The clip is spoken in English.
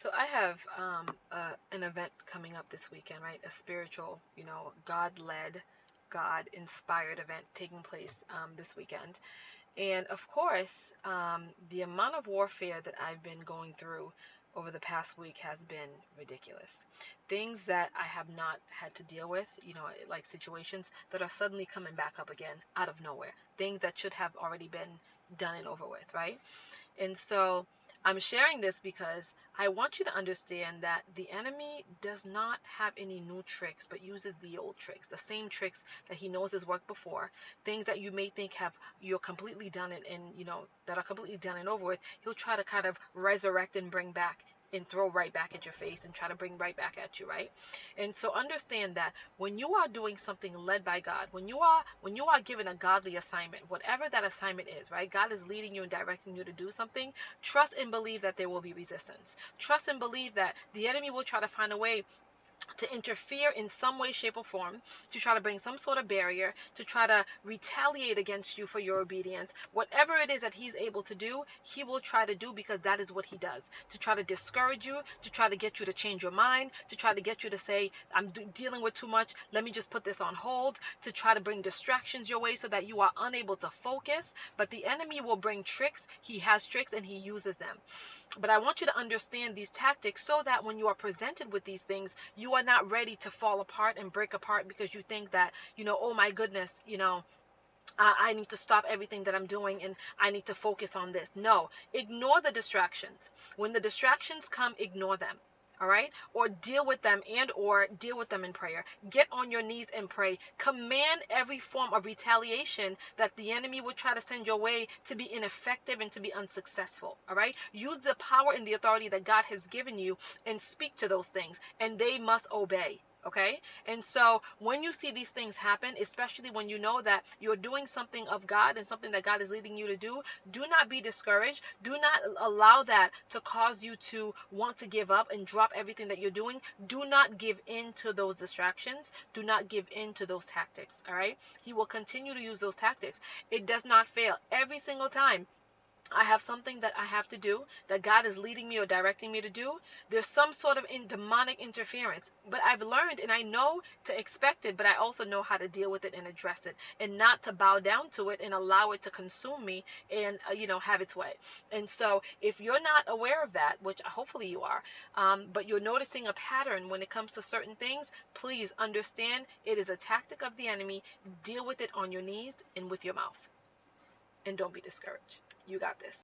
So I have an event coming up this weekend, right? A spiritual, God-led, God-inspired event taking place this weekend. And of course, the amount of warfare that I've been going through over the past week has been ridiculous. Things that I have not had to deal with, like situations that are suddenly coming back up again out of nowhere. Things that should have already been done and over with, right? And so I'm sharing this because I want you to understand that the enemy does not have any new tricks, but uses the old tricks, the same tricks that he knows has worked before, things that you may think you're completely done and that are completely done and over with. He'll try to kind of resurrect and bring back and throw right back at your face and try to bring right back at you, right? And so understand that when you are doing something led by God, when you are given a godly assignment, whatever that assignment is, right? God is leading you and directing you to do something. Trust and believe that there will be resistance. Trust and believe that the enemy will try to find a way to interfere in some way, shape, or form, to try to bring some sort of barrier, to try to retaliate against you for your obedience. Whatever it is that he's able to do, he will try to do, because that is what he does. To try to discourage you, to try to get you to change your mind, to try to get you to say, I'm dealing with too much, let me just put this on hold, to try to bring distractions your way so that you are unable to focus. But the enemy will bring tricks. He has tricks and he uses them. But I want you to understand these tactics so that when you are presented with these things, you are not ready to fall apart and break apart because you think that, oh my goodness, I need to stop everything that I'm doing and I need to focus on this. No, ignore the distractions. When the distractions come, ignore them. All right? Or deal with them in prayer. Get on your knees and pray. Command every form of retaliation that the enemy will try to send your way to be ineffective and to be unsuccessful. All right? Use the power and the authority that God has given you and speak to those things, and they must obey. Okay? And so when you see these things happen, especially when you know that you're doing something of God and something that God is leading you to do not be discouraged. Do not allow that to cause you to want to give up and drop everything that you're doing. Do not give in to those distractions. Do not give in to those tactics. All right? He will continue to use those tactics. It does not fail. Every single time I have something that I have to do, that God is leading me or directing me to do, there's some sort of demonic interference. But I've learned and I know to expect it, but I also know how to deal with it and address it, and not to bow down to it and allow it to consume me and, have its way. And so if you're not aware of that, which hopefully you are, but you're noticing a pattern when it comes to certain things, please understand it is a tactic of the enemy. Deal with it on your knees and with your mouth. And don't be discouraged. You got this.